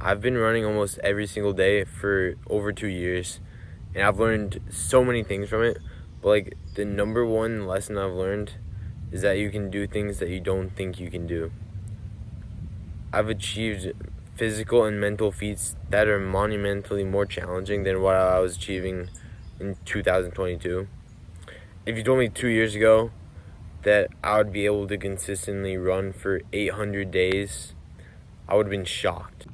I've been running almost every single day for over 2 years, and I've learned so many things from it. But like the number one lesson I've learned is that you can do things that you don't think you can do. I've achieved physical and mental feats that are monumentally more challenging than what I was achieving in 2022. If you told me 2 years ago that I would be able to consistently run for 800 days, I would have been shocked.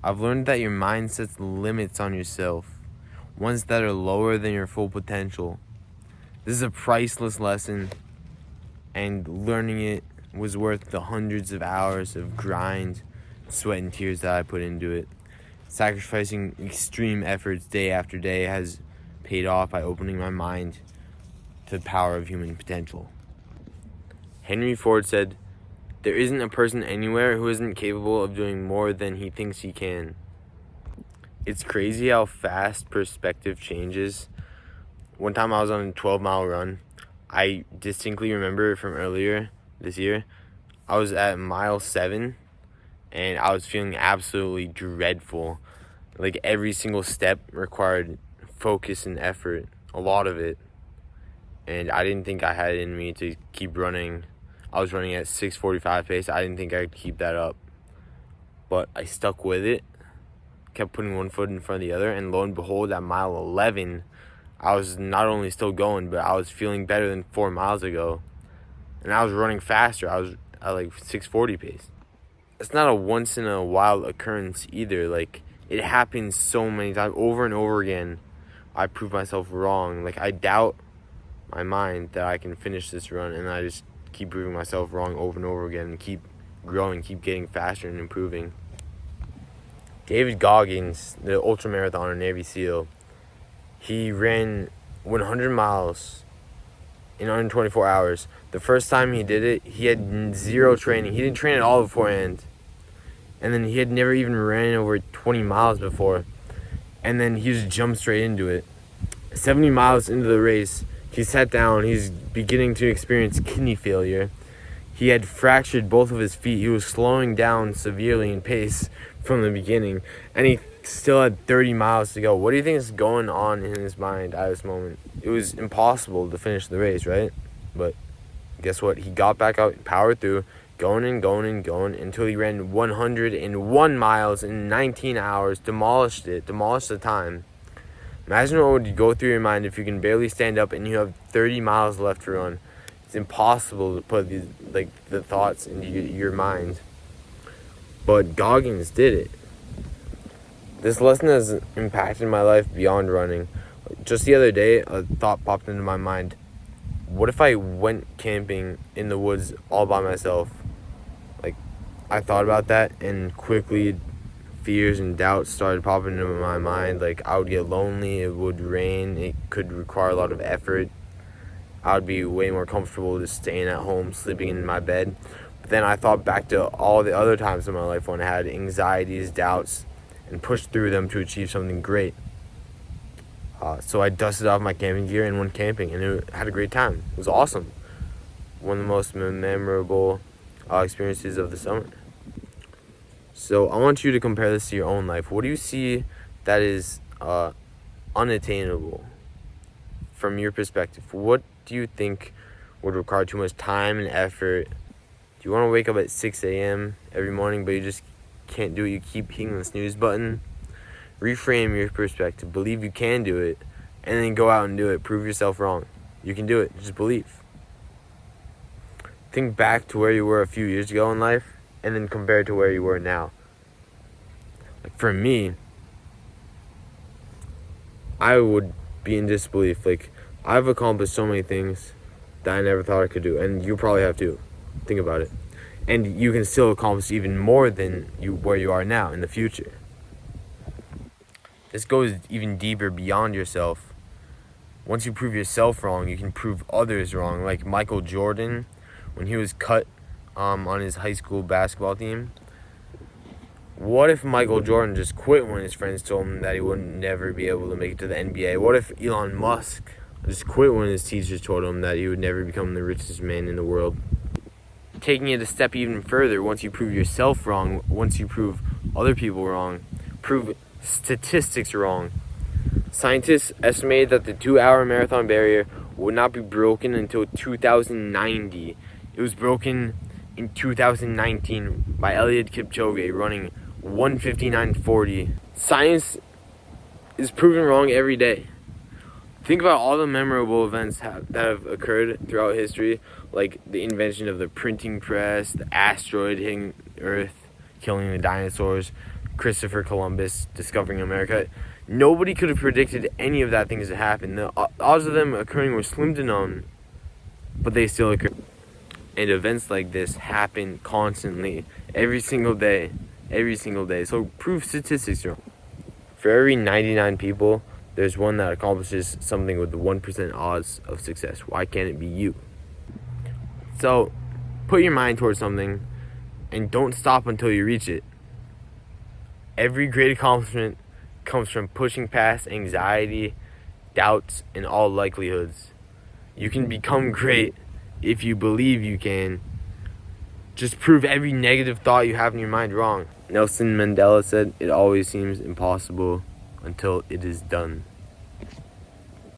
I've learned that your mind sets limits on yourself, ones that are lower than your full potential. This is a priceless lesson, and learning it was worth the hundreds of hours of grind, sweat, and tears that I put into it. Sacrificing extreme efforts day after day has paid off by opening my mind to the power of human potential. Henry Ford said, "There isn't a person anywhere who isn't capable of doing more than he thinks he can." It's crazy how fast perspective changes. One time I was on a 12-mile run. I distinctly remember from earlier this year. I was at mile 7, and I was feeling absolutely dreadful. Like every single step required focus and effort, a lot of it. And I didn't think I had it in me to keep running. I was running at 6:45 pace. I didn't think I could keep that up. But I stuck with it, kept putting one foot in front of the other, and lo and behold, at mile 11, I was not only still going, but I was feeling better than 4 miles ago. And I was running faster. I was at like 6:40 pace. It's not a once in a while occurrence either. Like, it happens so many times, over and over again. I prove myself wrong. Like, I doubt my mind that I can finish this run, and I just keep proving myself wrong over and over again, and keep growing, keep getting faster and improving. David Goggins, the ultramarathoner Navy SEAL, he ran 100 miles in under 24 hours. The first time he did it, he had zero training. He didn't train at all beforehand. And then he had never even ran over 20 miles before. And then he just jumped straight into it. 70 miles into the race, he sat down. He's beginning to experience kidney failure. He had fractured both of his feet. He was slowing down severely in pace from the beginning. And he still had 30 miles to go. What do you think is going on in his mind at this moment? It was impossible to finish the race, right? But guess what? He got back out, powered through, going until he ran 101 miles in 19 hours, demolished the time. Imagine what would go through your mind if you can barely stand up and you have 30 miles left to run. It's impossible to put the thoughts into your mind. But Goggins did it. This lesson has impacted my life beyond running. Just the other day, a thought popped into my mind. What if I went camping in the woods all by myself? Like, I thought about that, and quickly fears and doubts started popping into my mind. Like, I would get lonely, it would rain, it could require a lot of effort. I would be way more comfortable just staying at home, sleeping in my bed. But then I thought back to all the other times in my life when I had anxieties, doubts, and pushed through them to achieve something great. So I dusted off my camping gear and went camping, and had a great time. It was awesome. One of the most memorable experiences of the summer. So I want you to compare this to your own life. What do you see that is unattainable from your perspective? What do you think would require too much time and effort? Do you want to wake up at 6 a.m. every morning, but you just can't do it? You keep hitting the snooze button. Reframe your perspective. Believe you can do it, and then go out and do it. Prove yourself wrong. You can do it. Just believe. Think back to where you were a few years ago in life, and then compare it to where you were now. Like, for me, I would be in disbelief. Like, I've accomplished so many things that I never thought I could do, and you probably have too. Think about it. And you can still accomplish even more than where you are now in the future. This goes even deeper beyond yourself. Once you prove yourself wrong, you can prove others wrong. Like Michael Jordan, when he was cut on his high school basketball team. What if Michael Jordan just quit when his friends told him that he would never be able to make it to the NBA? What if Elon Musk just quit when his teachers told him that he would never become the richest man in the world? taking it a step even further, once you prove yourself wrong, once you prove other people wrong, prove statistics wrong. Scientists estimate that the 2-hour marathon barrier would not be broken until 2090. It was broken in 2019 by Eliud Kipchoge running 1:59:40. Science is proven wrong every day. Think about all the memorable events that have occurred throughout history, like the invention of the printing press, the asteroid hitting Earth, killing the dinosaurs, Christopher Columbus discovering America. Nobody could have predicted any of that things to happen. The odds of them occurring were slim to none, but they still occur. And events like this happen constantly, every single day. So prove statistics wrong. For every 99 people, there's one that accomplishes something with the 1% odds of success. Why can't it be you? So put your mind towards something and don't stop until you reach it. Every great accomplishment comes from pushing past anxiety, doubts, and all likelihoods. You can become great if you believe you can. Just prove every negative thought you have in your mind wrong. Nelson Mandela said, "It always seems impossible until it is done."